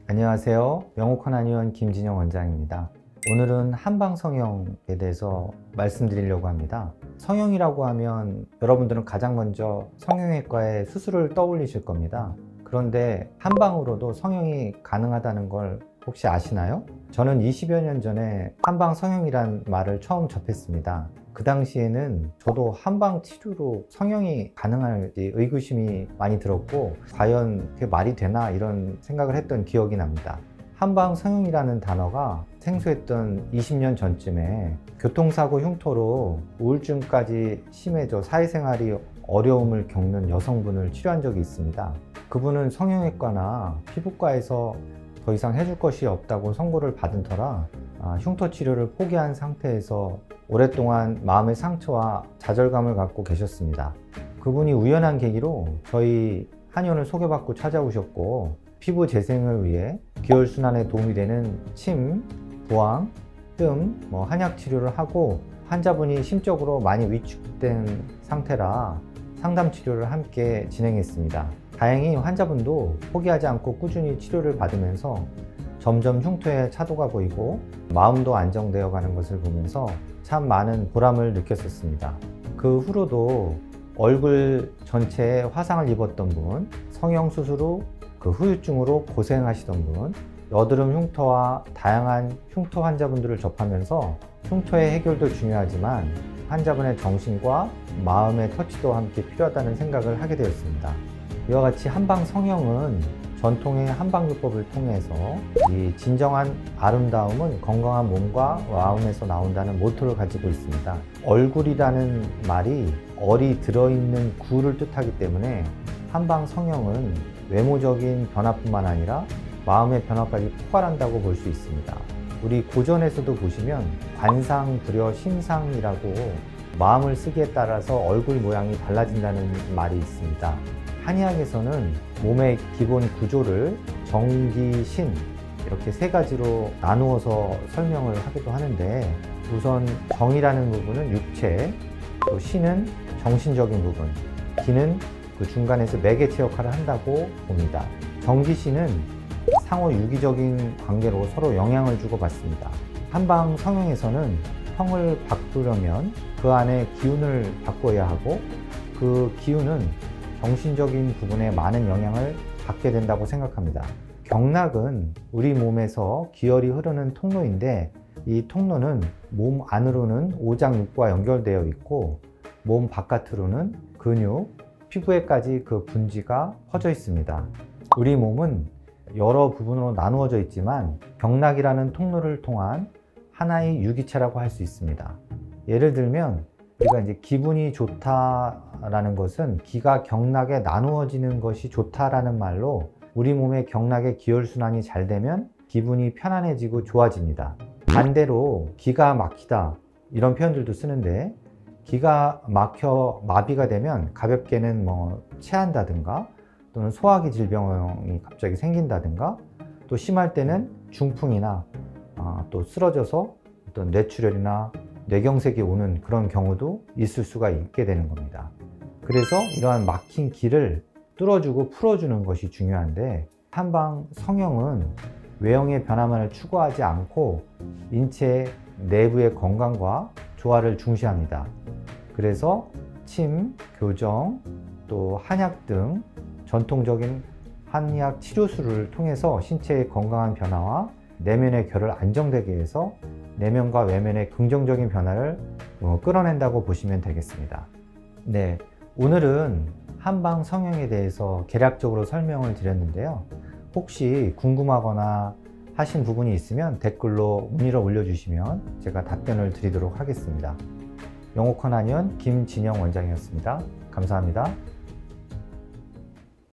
안녕하세요. 명옥헌 한의원 김진영 원장입니다. 오늘은 한방 성형에 대해서 말씀드리려고 합니다. 성형이라고 하면 여러분들은 가장 먼저 성형외과의 수술을 떠올리실 겁니다. 그런데 한방으로도 성형이 가능하다는 걸 혹시 아시나요? 저는 20여 년 전에 한방 성형이란 말을 처음 접했습니다. 그 당시에는 저도 한방 치료로 성형이 가능할지 의구심이 많이 들었고, 과연 그게 말이 되나 이런 생각을 했던 기억이 납니다. 한방 성형이라는 단어가 생소했던 20년 전쯤에 교통사고 흉터로 우울증까지 심해져 사회생활이 어려움을 겪는 여성분을 치료한 적이 있습니다. 그분은 성형외과나 피부과에서 더 이상 해줄 것이 없다고 선고를 받은 터라 흉터 치료를 포기한 상태에서 오랫동안 마음의 상처와 좌절감을 갖고 계셨습니다. 그분이 우연한 계기로 저희 한의원을 소개받고 찾아오셨고, 피부 재생을 위해 기혈순환에 도움이 되는 침, 부항, 뜸, 한약 치료를 하고, 환자분이 심적으로 많이 위축된 상태라 상담 치료를 함께 진행했습니다. 다행히 환자분도 포기하지 않고 꾸준히 치료를 받으면서 점점 흉터의 차도가 보이고 마음도 안정되어 가는 것을 보면서 참 많은 보람을 느꼈었습니다. 그 후로도 얼굴 전체에 화상을 입었던 분, 성형수술 후 그 후유증으로 고생하시던 분, 여드름 흉터와 다양한 흉터 환자분들을 접하면서 흉터의 해결도 중요하지만 환자분의 정신과 마음의 터치도 함께 필요하다는 생각을 하게 되었습니다. 이와 같이 한방 성형은 전통의 한방요법을 통해서 이 진정한 아름다움은 건강한 몸과 마음에서 나온다는 모토를 가지고 있습니다. 얼굴이라는 말이 얼이 들어있는 구를 뜻하기 때문에 한방 성형은 외모적인 변화뿐만 아니라 마음의 변화까지 포괄한다고 볼 수 있습니다. 우리 고전에서도 보시면 관상불여 심상이라고 마음을 쓰기에 따라서 얼굴 모양이 달라진다는 말이 있습니다. 한의학에서는 몸의 기본 구조를 정, 기, 신 이렇게 세 가지로 나누어서 설명을 하기도 하는데, 우선 정이라는 부분은 육체, 또 신은 정신적인 부분, 기는 그 중간에서 매개체 역할을 한다고 봅니다. 정기신은 상호 유기적인 관계로 서로 영향을 주고받습니다. 한방 성형에서는 평을 바꾸려면 그 안에 기운을 바꿔야 하고, 그 기운은 정신적인 부분에 많은 영향을 받게 된다고 생각합니다. 경락은 우리 몸에서 기혈이 흐르는 통로인데, 이 통로는 몸 안으로는 오장육부와 연결되어 있고 몸 바깥으로는 근육, 피부에까지 그 분지가 퍼져 있습니다. 우리 몸은 여러 부분으로 나누어져 있지만 경락이라는 통로를 통한 하나의 유기체라고 할 수 있습니다. 예를 들면 우리가 이제 기분이 좋다라는 것은 기가 경락에 나누어지는 것이 좋다라는 말로, 우리 몸의 경락의 기혈순환이 잘 되면 기분이 편안해지고 좋아집니다. 반대로 기가 막히다 이런 표현들도 쓰는데, 기가 막혀 마비가 되면 가볍게는 체한다든가 또는 소화기 질병이 갑자기 생긴다든가, 또 심할 때는 중풍이나 또 쓰러져서 어떤 뇌출혈이나 뇌경색이 오는 그런 경우도 있을 수가 있게 되는 겁니다. 그래서 이러한 막힌 기를 뚫어주고 풀어주는 것이 중요한데, 한방 성형은 외형의 변화만을 추구하지 않고 인체 내부의 건강과 조화를 중시합니다. 그래서 침, 교정, 또 한약 등 전통적인 한의학 치료술을 통해서 신체의 건강한 변화와 내면의 결을 안정되게 해서 내면과 외면의 긍정적인 변화를 끌어낸다고 보시면 되겠습니다. 네, 오늘은 한방 성형에 대해서 개략적으로 설명을 드렸는데요. 혹시 궁금하거나 하신 부분이 있으면 댓글로 문의를 올려주시면 제가 답변을 드리도록 하겠습니다. 명옥헌 한의원 김진영 원장이었습니다. 감사합니다.